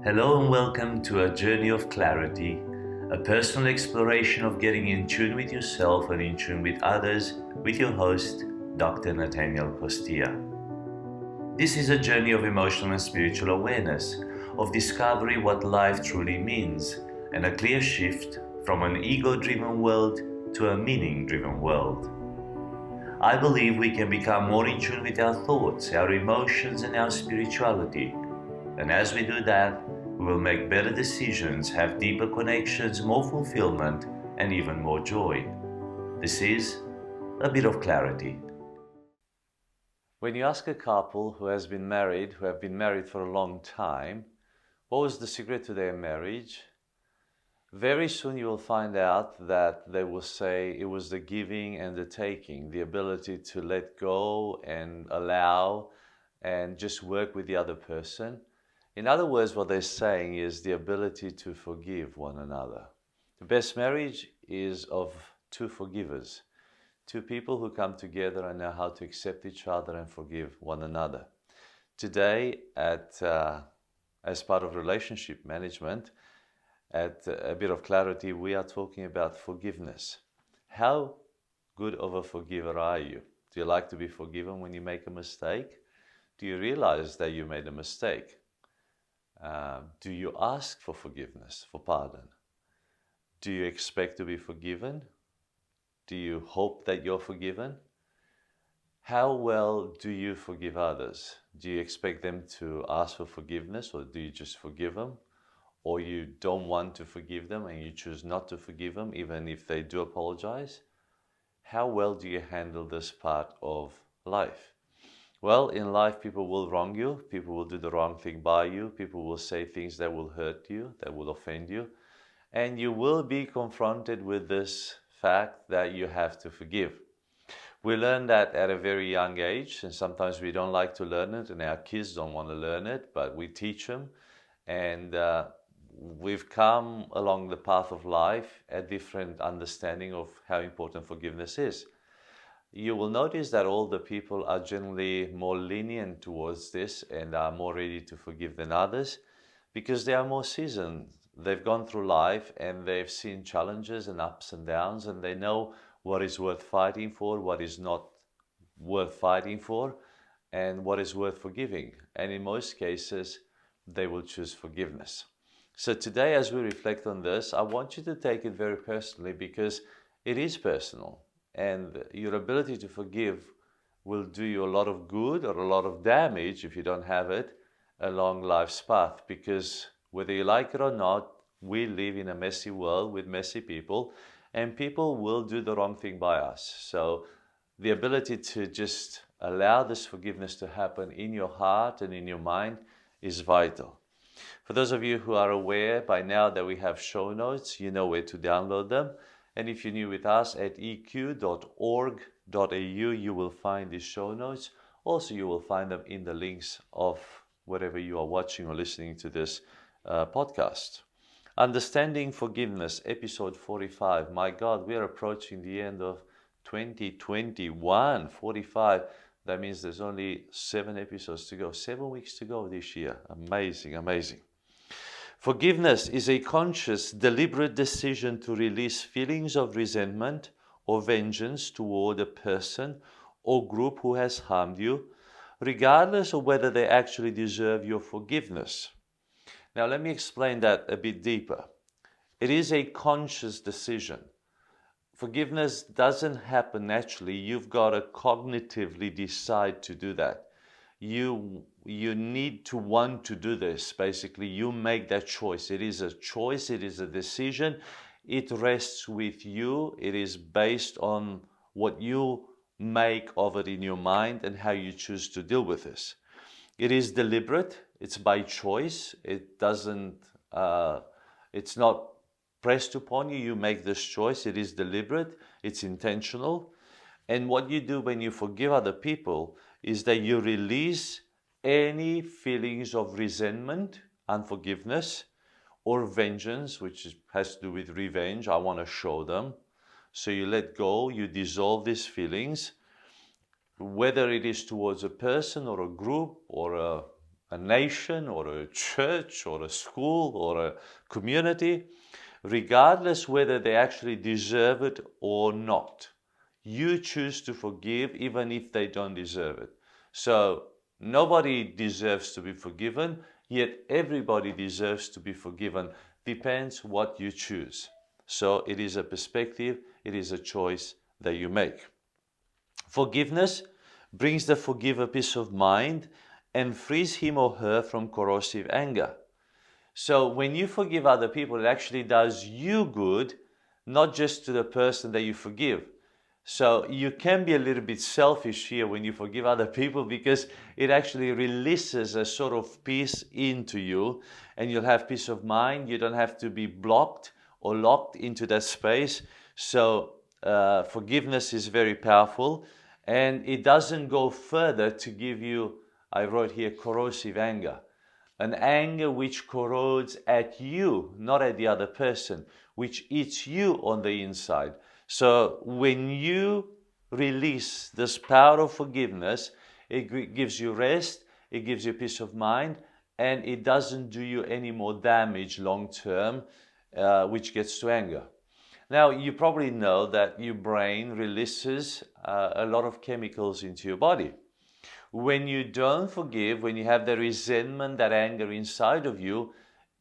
Hello and welcome to a journey of clarity, a personal exploration of getting in tune with yourself and in tune with others with your host, Dr. Natanael Costea. This is a journey of emotional and spiritual awareness, of discovering what life truly means, and a clear shift from an ego-driven world to a meaning-driven world. I believe we can become more in tune with our thoughts, our emotions, and our spirituality. And as we do that, we will make better decisions, have deeper connections, more fulfillment, and even more joy. This is a bit of clarity. When you ask a couple who have been married for a long time, what was the secret to their marriage? Very soon you will find out that they will say it was the giving and the taking, the ability to let go and allow and just work with the other person. In other words, what they're saying is the ability to forgive one another. The best marriage is of two forgivers, two people who come together and know how to accept each other and forgive one another. Today, as part of relationship management, at A Bit of Clarity, we are talking about forgiveness. How good of a forgiver are you? Do you like to be forgiven when you make a mistake? Do you realize that you made a mistake? Do you ask for forgiveness, for pardon? Do you expect to be forgiven? Do you hope that you're forgiven? How well do you forgive others? Do you expect them to ask for forgiveness, or do you just forgive them? Or you don't want to forgive them and you choose not to forgive them even if they do apologize? How well do you handle this part of life? Well, in life, people will wrong you, people will do the wrong thing by you, people will say things that will hurt you, that will offend you, and you will be confronted with this fact that you have to forgive. We learn that at a very young age, and sometimes we don't like to learn it, and our kids don't want to learn it, but we teach them, and we've come along the path of life a different understanding of how important forgiveness is. You will notice that older people are generally more lenient towards this and are more ready to forgive than others because they are more seasoned. They've gone through life and they've seen challenges and ups and downs, and they know what is worth fighting for, what is not worth fighting for, and what is worth forgiving. And in most cases, they will choose forgiveness. So today, as we reflect on this, I want you to take it very personally because it is personal. And your ability to forgive will do you a lot of good or a lot of damage if you don't have it along life's path. Because whether you like it or not, we live in a messy world with messy people, and people will do the wrong thing by us. So the ability to just allow this forgiveness to happen in your heart and in your mind is vital. For those of you who are aware by now that we have show notes, you know where to download them. And if you're new with us, at eq.org.au, you will find these show notes. Also, you will find them in the links of wherever you are watching or listening to this podcast. Understanding Forgiveness, episode 45. My God, we are approaching the end of 2021, 45. That means there's only 7 episodes to go, 7 weeks to go this year. Amazing, amazing. Forgiveness is a conscious, deliberate decision to release feelings of resentment or vengeance toward a person or group who has harmed you, regardless of whether they actually deserve your forgiveness. Now, let me explain that a bit deeper. It is a conscious decision. Forgiveness doesn't happen naturally. You've got to cognitively decide to do that. You need to want to do this. Basically, you make that choice. It is a choice. It is a decision. It rests with you. It is based on what you make of it in your mind and how you choose to deal with this. It is deliberate. It's by choice. It's not pressed upon you. You make this choice. It is deliberate. It's intentional. And what you do when you forgive other people is that you release any feelings of resentment, unforgiveness, or vengeance, which has to do with revenge. I want to show them. So you let go, you dissolve these feelings, whether it is towards a person or a group or a nation or a church or a school or a community, regardless whether they actually deserve it or not. You choose to forgive even if they don't deserve it. So nobody deserves to be forgiven, yet everybody deserves to be forgiven. Depends what you choose. So it is a perspective, it is a choice that you make. Forgiveness brings the forgiver peace of mind and frees him or her from corrosive anger. So when you forgive other people, it actually does you good, not just to the person that you forgive. So you can be a little bit selfish here when you forgive other people, because it actually releases a sort of peace into you, and you'll have peace of mind. You don't have to be blocked or locked into that space. So forgiveness is very powerful, and it doesn't go further to give you, I wrote here, corrosive anger. An anger which corrodes at you, not at the other person, which eats you on the inside. So when you release this power of forgiveness, it gives you rest, it gives you peace of mind, and it doesn't do you any more damage long term, which gets to anger. Now, you probably know that your brain releases a lot of chemicals into your body. When you don't forgive, when you have the resentment, that anger inside of you,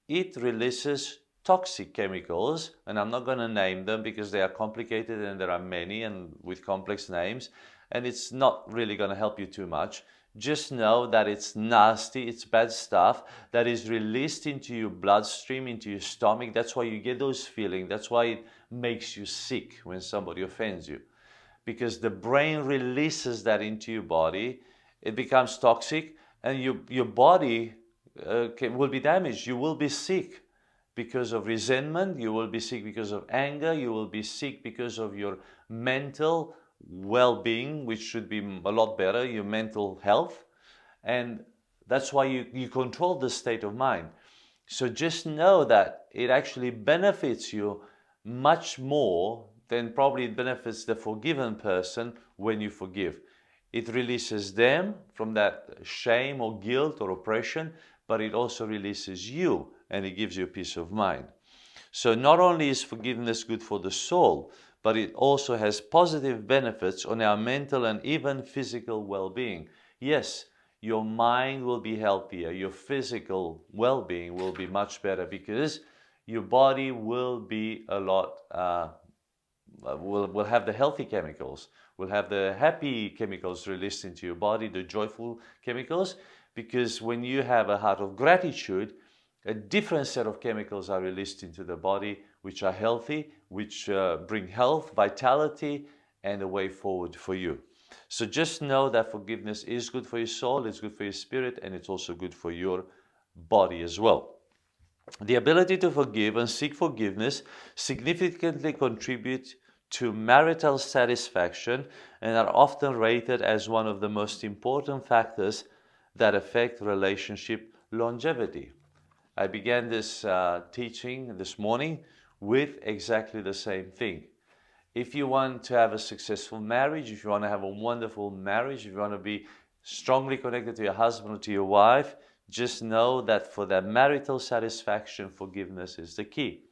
it releases toxic chemicals, and I'm not going to name them because they are complicated and there are many and with complex names, and it's not really going to help you too much. Just know that it's nasty, it's bad stuff that is released into your bloodstream, into your stomach. That's why you get those feelings. That's why it makes you sick when somebody offends you, because the brain releases that into your body. It becomes toxic, and your body will be damaged. You will be sick because of resentment. You will be sick because of anger. You will be sick because of your mental well-being, which should be a lot better, your mental health. And that's why you control the state of mind. So just know that it actually benefits you much more than probably it benefits the forgiven person when you forgive. It releases them from that shame or guilt or oppression, but it also releases you, and it gives you peace of mind. So not only is forgiveness good for the soul, but it also has positive benefits on our mental and even physical well-being. Yes, your mind will be healthier, your physical well-being will be much better, because your body will be a lot, will have the healthy chemicals, will have the happy chemicals released into your body, the joyful chemicals, because when you have a heart of gratitude, a different set of chemicals are released into the body, which are healthy, which bring health, vitality, and a way forward for you. So just know that forgiveness is good for your soul, it's good for your spirit, and it's also good for your body as well. The ability to forgive and seek forgiveness significantly contribute to marital satisfaction and are often rated as one of the most important factors that affect relationship longevity. I began this teaching this morning with exactly the same thing. If you want to have a successful marriage, if you want to have a wonderful marriage, if you want to be strongly connected to your husband or to your wife, just know that for that marital satisfaction, forgiveness is the key.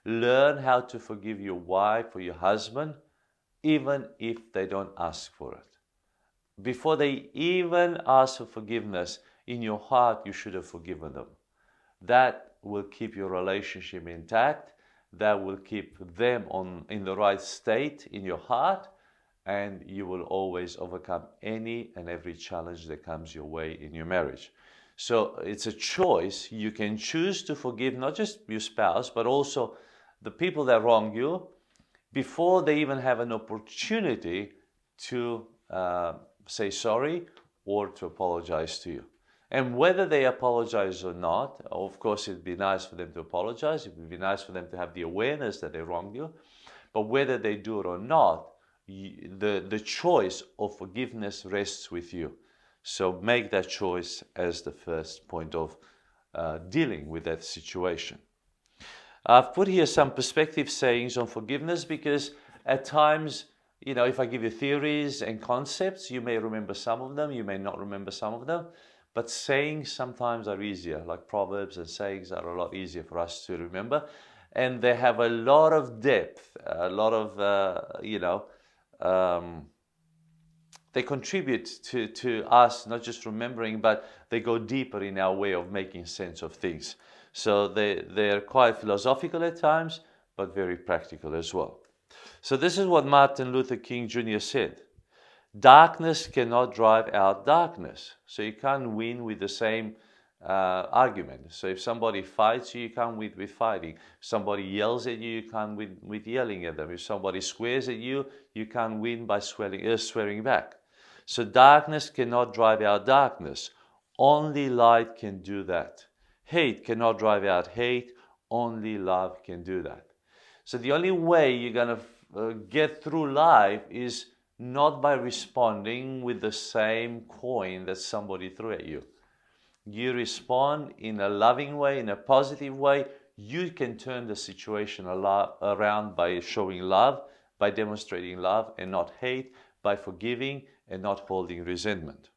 Learn how to forgive your wife or your husband, even if they don't ask for it. Before they even ask for forgiveness, in your heart, you should have forgiven them. That will keep your relationship intact. That will keep them in the right state in your heart, and you will always overcome any and every challenge that comes your way in your marriage. So it's a choice. You can choose to forgive not just your spouse, but also the people that wrong you before they even have an opportunity to say sorry or to apologize to you. And whether they apologize or not, of course, it'd be nice for them to apologize. It would be nice for them to have the awareness that they wronged you. But whether they do it or not, the choice of forgiveness rests with you. So make that choice as the first point of dealing with that situation. I've put here some perspective sayings on forgiveness because at times, if I give you theories and concepts, you may remember some of them, you may not remember some of them. but sayings sometimes are easier, like proverbs and sayings are a lot easier for us to remember. And they have a lot of depth, a lot of, they contribute to us not just remembering, but they go deeper in our way of making sense of things. So they're quite philosophical at times, but very practical as well. So this is what Martin Luther King Jr. said. Darkness cannot drive out darkness. So you can't win with the same argument. So if somebody fights you, you can't win with fighting. If somebody yells at you, you can't win with yelling at them. If somebody swears at you, you can't win by swearing back. So darkness cannot drive out darkness. Only light can do that. Hate cannot drive out hate. Only love can do that. So the only way you're going to get through life is not by responding with the same coin that somebody threw at you. You respond in a loving way, in a positive way. You can turn the situation around by showing love, by demonstrating love and not hate, by forgiving and not holding resentment.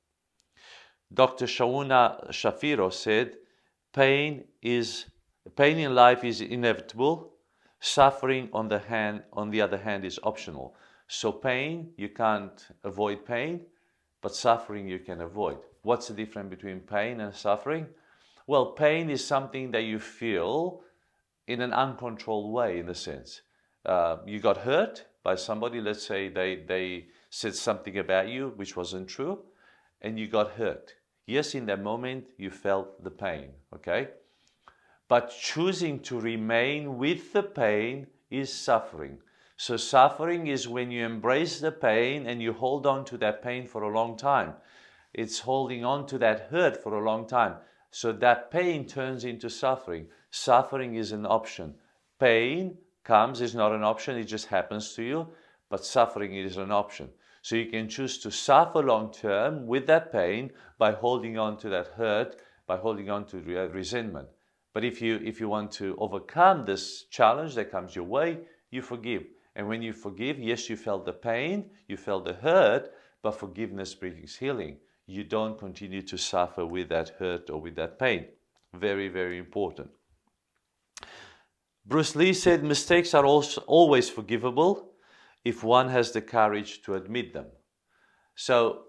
Dr. Shauna Shapiro said, pain in life is inevitable. Suffering, on the other hand, is optional. So pain, you can't avoid pain, but suffering you can avoid. What's the difference between pain and suffering? Well, pain is something that you feel in an uncontrolled way, in a sense. You got hurt by somebody, let's say they said something about you which wasn't true, and you got hurt. Yes, in that moment you felt the pain, okay? But choosing to remain with the pain is suffering. So suffering is when you embrace the pain and you hold on to that pain for a long time. It's holding on to that hurt for a long time. So that pain turns into suffering. Suffering is an option. Pain is not an option, it just happens to you, but suffering is an option. So you can choose to suffer long term with that pain by holding on to that hurt, by holding on to resentment. But if you want to overcome this challenge that comes your way, you forgive. And when you forgive, yes, you felt the pain, you felt the hurt, but forgiveness brings healing. You don't continue to suffer with that hurt or with that pain. Very, very important. Bruce Lee said mistakes are also always forgivable if one has the courage to admit them. So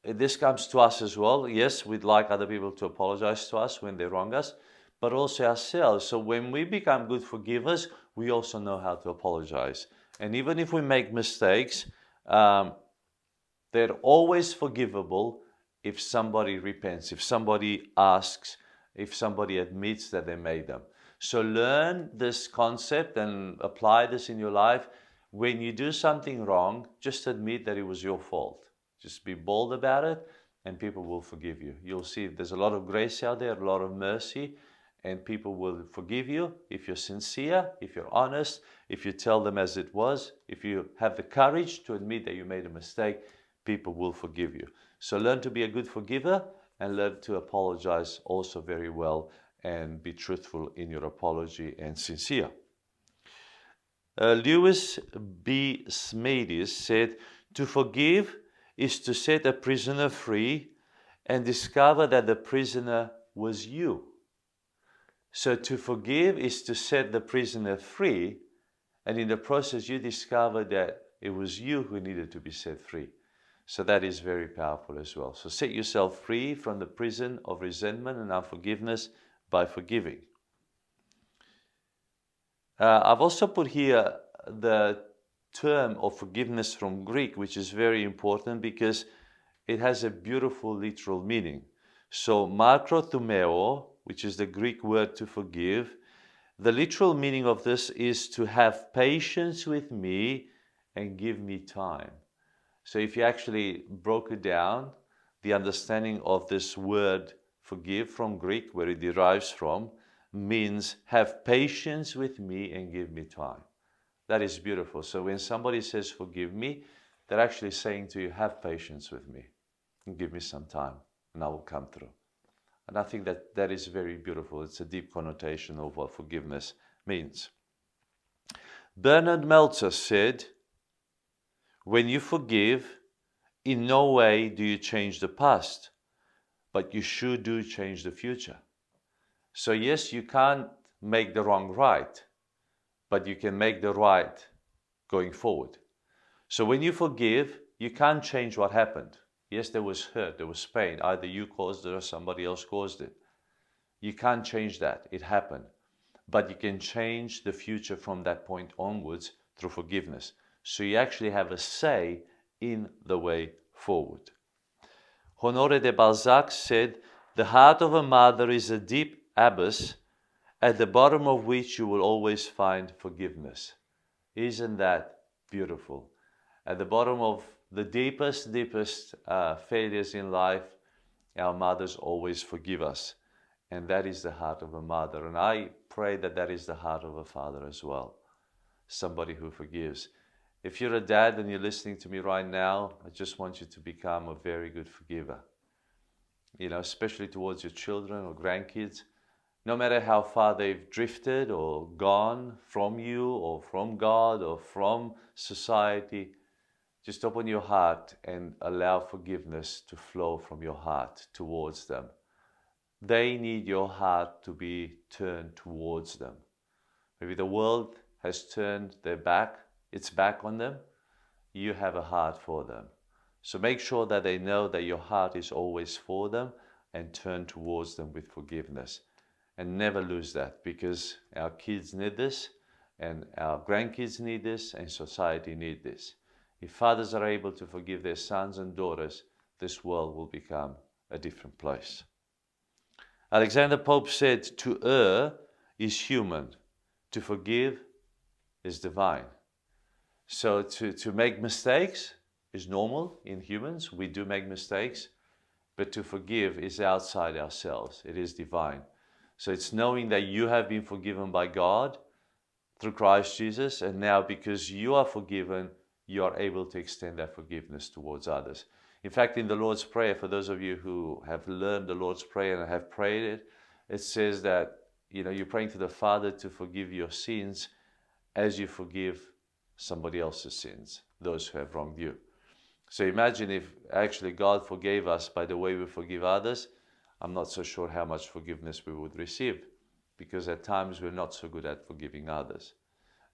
this comes to us as well. Yes, we'd like other people to apologize to us when they wrong us, but also ourselves. So when we become good forgivers, we also know how to apologize. And even if we make mistakes, they're always forgivable if somebody repents, if somebody asks, if somebody admits that they made them. So learn this concept and apply this in your life. When you do something wrong, just admit that it was your fault. Just be bold about it and people will forgive you. You'll see there's a lot of grace out there, a lot of mercy, and people will forgive you if you're sincere, if you're honest, if you tell them as it was, if you have the courage to admit that you made a mistake, people will forgive you. So learn to be a good forgiver and learn to apologize also very well and be truthful in your apology and sincere. Lewis B Smedis said, to forgive is to set a prisoner free and discover that the prisoner was you. So to forgive is to set the prisoner free, and in the process you discover that it was you who needed to be set free. So that is very powerful as well. So set yourself free from the prison of resentment and unforgiveness by forgiving. I've also put here the term of forgiveness from Greek, which is very important because it has a beautiful literal meaning. So makrothumeo, which is the Greek word to forgive, the literal meaning of this is to have patience with me and give me time. So if you actually broke it down, the understanding of this word forgive from Greek, where it derives from, means have patience with me and give me time. That is beautiful. So when somebody says forgive me, they're actually saying to you, have patience with me and give me some time and I will come through. And I think that is very beautiful. It's a deep connotation of what forgiveness means. Bernard Meltzer said, when you forgive, in no way do you change the past, but you transform the present. So when you forgive, it's to set a prisoner free and discover that the prisoner was you. So to forgive is to set a prisoner free and discover that the prisoner was you. And in the process, you discover that it was your fault. Just be bold about it and people will forgive you. You'll see there's a lot of grace out there, a lot of mercy, and people will forgive you. So learn this concept and apply this in your life. When you forgive, but you sure do change the future. So yes, you can't make the wrong right, but you can make the right going forward. So when you forgive, you can't change what happened. Yes, there was hurt, there was pain. Either you caused it or somebody else caused it. You can't change that. It happened. But you can change the future from that point onwards through forgiveness. So you actually have a say in the way forward. Honoré de Balzac said, "The heart of a mother is a deep abyss at the bottom of which you will always find forgiveness." Isn't that beautiful? At the bottom of the deepest failures in life, our mothers always forgive us. And that is the heart of a mother. And I pray that that is the heart of a father as well. Somebody who forgives. If you're a dad and you're listening to me right now, I just want you to become a very good forgiver. Especially towards your children or grandkids. No matter how far they've drifted or gone from you or from God or from society, just open your heart and allow forgiveness to flow from your heart towards them. They need your heart to be turned towards them. Maybe the world has turned its back on them. You have a heart for them. So make sure that they know that your heart is always for them and turn towards them with forgiveness. And never lose that, because our kids need this and our grandkids need this and society need this. If fathers are able to forgive their sons and daughters, this world will become a different place. Alexander Pope said, "To err is human, to forgive is divine." So to make mistakes is normal in humans. We do make mistakes, but to forgive is outside ourselves. It is divine. So it's knowing that you have been forgiven by God through Christ Jesus, and now because you are forgiven, you are able to extend that forgiveness towards others. In fact, in the Lord's Prayer, for those of you who have learned the Lord's Prayer and have prayed it, it says that you're praying to the Father to forgive your sins as you forgive somebody else's sins, those who have wronged you. So imagine if actually God forgave us by the way we forgive others. I'm not so sure how much forgiveness we would receive, because at times we're not so good at forgiving others.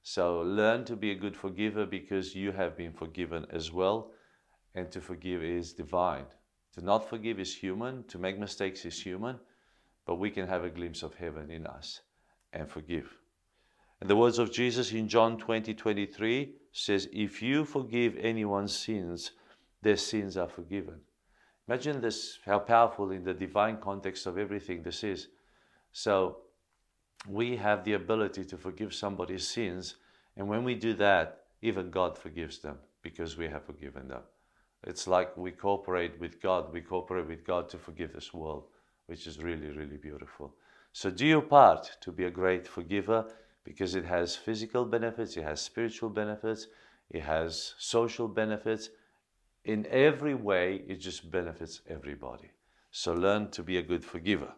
So learn to be a good forgiver, because you have been forgiven as well. And to forgive is divine. To not forgive is human. To make mistakes is human. But we can have a glimpse of heaven in us and forgive. And the words of Jesus in John 20:23 says, "If you forgive anyone's sins, their sins are forgiven." Imagine this, how powerful in the divine context of everything this is. So we have the ability to forgive somebody's sins. And when we do that, even God forgives them because we have forgiven them. It's like we cooperate with God. We cooperate with God to forgive this world, which is really, really beautiful. So do your part to be a great forgiver, because it has physical benefits, it has spiritual benefits, it has social benefits. In every way, it just benefits everybody. So learn to be a good forgiver.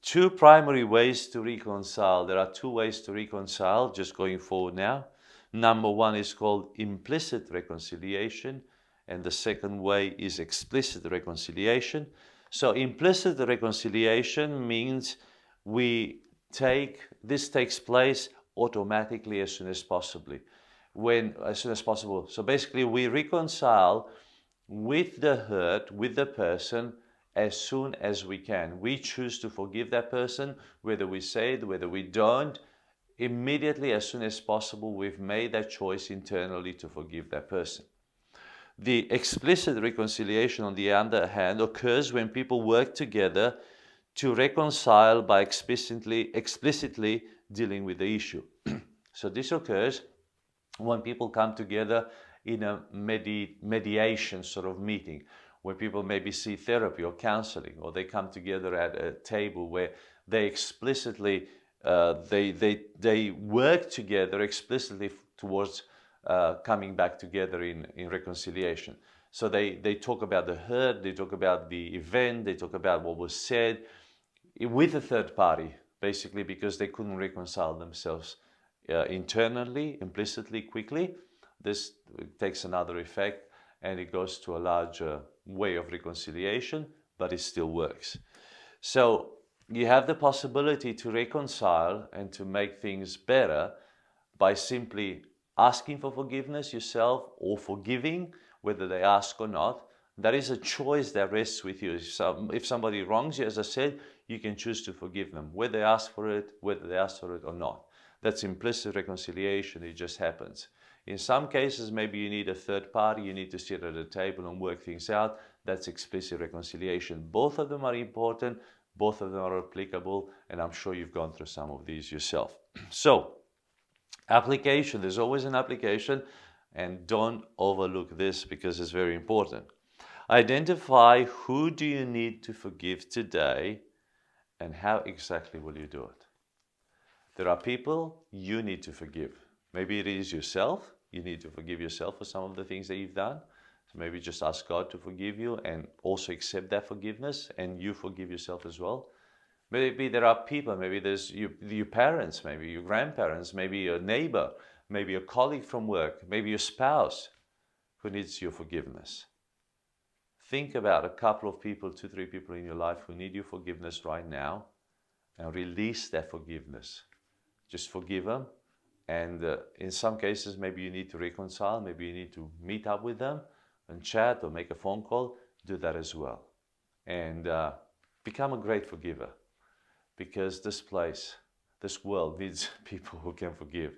Two primary ways to reconcile. There are two ways to reconcile, just going forward now. Number one is called implicit reconciliation, and the second way is explicit reconciliation. So implicit reconciliation means this takes place automatically as soon as possible. So basically we reconcile with the hurt, with the person, as soon as we can. We choose to forgive that person, whether we say it, whether we don't. Immediately, as soon as possible, we've made that choice internally to forgive that person. The explicit reconciliation, on the other hand, occurs when people work together to reconcile by explicitly dealing with the issue. So this occurs when people come together in a mediation sort of meeting, where people maybe see therapy or counseling, or they come together at a table where they explicitly they work together explicitly towards coming back together in reconciliation. So they talk about the hurt, they talk about the event, they talk about what was said with a third party, basically because they couldn't reconcile themselves internally, implicitly, quickly. This takes another effect, and it goes to a larger way of reconciliation, but it still works. So you have the possibility to reconcile and to make things better by simply asking for forgiveness yourself or forgiving, whether they ask or not. That is a choice that rests with you. If somebody wrongs you, as I said, you can choose to forgive them, whether they ask for it, or not. That's implicit reconciliation. It just happens. In some cases, maybe you need a third party. You need to sit at a table and work things out. That's explicit reconciliation. Both of them are important. Both of them are applicable. And I'm sure you've gone through some of these yourself. So, application. There's always an application. And don't overlook this because it's very important. Identify who do you need to forgive today and how exactly will you do it. There are people you need to forgive. Maybe it is yourself. You need to forgive yourself for some of the things that you've done. So maybe just ask God to forgive you and also accept that forgiveness and you forgive yourself as well. Maybe there are people, maybe there's your parents, maybe your grandparents, maybe your neighbor, maybe a colleague from work, maybe your spouse who needs your forgiveness. Think about a couple of people, 2-3 people in your life who need your forgiveness right now and release that forgiveness. Just forgive them. And in some cases, maybe you need to reconcile. Maybe you need to meet up with them and chat or make a phone call. Do that as well. And become a great forgiver. Because this place, this world needs people who can forgive.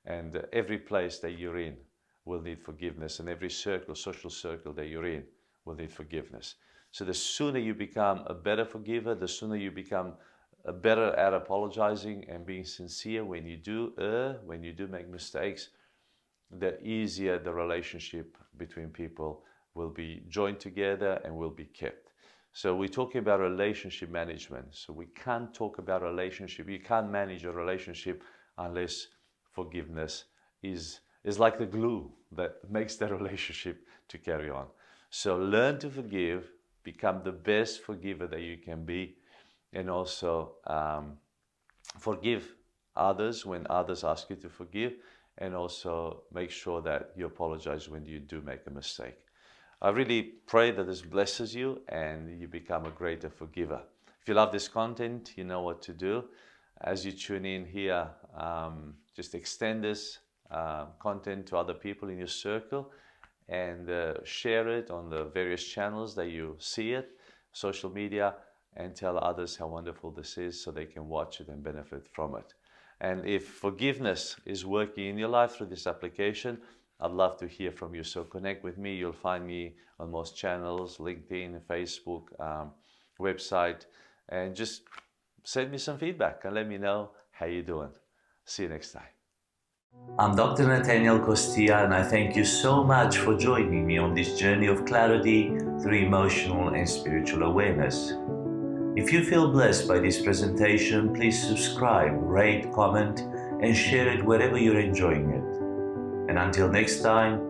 And every place that you're in will need forgiveness. And every circle, social circle that you're in will need forgiveness. So the sooner you become a better forgiver, the sooner you become better at apologizing and being sincere when you do when you do make mistakes, the easier the relationship between people will be joined together and will be kept. So we're talking about relationship management. So we can't talk about relationship. You can't manage a relationship unless forgiveness is like the glue that makes the relationship to carry on. So learn to forgive, become the best forgiver that you can be, and also forgive others when others ask you to forgive, and also make sure that you apologize when you do make a mistake. I really pray that this blesses you and you become a greater forgiver. If you love this content, you know what to do. As you tune in here, just extend this content to other people in your circle and share it on the various channels that you see it, social media, and tell others how wonderful this is so they can watch it and benefit from it. And if forgiveness is working in your life through this application, I'd love to hear from you. So connect with me. You'll find me on most channels, LinkedIn, Facebook, website, and just send me some feedback and let me know how you're doing. See you next time. I'm Dr. Natanael Costea, and I thank you so much for joining me on this journey of clarity through emotional and spiritual awareness. If you feel blessed by this presentation, please subscribe, rate, comment, and share it wherever you're enjoying it. And until next time,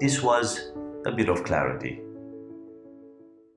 this was A Bit of Clarity.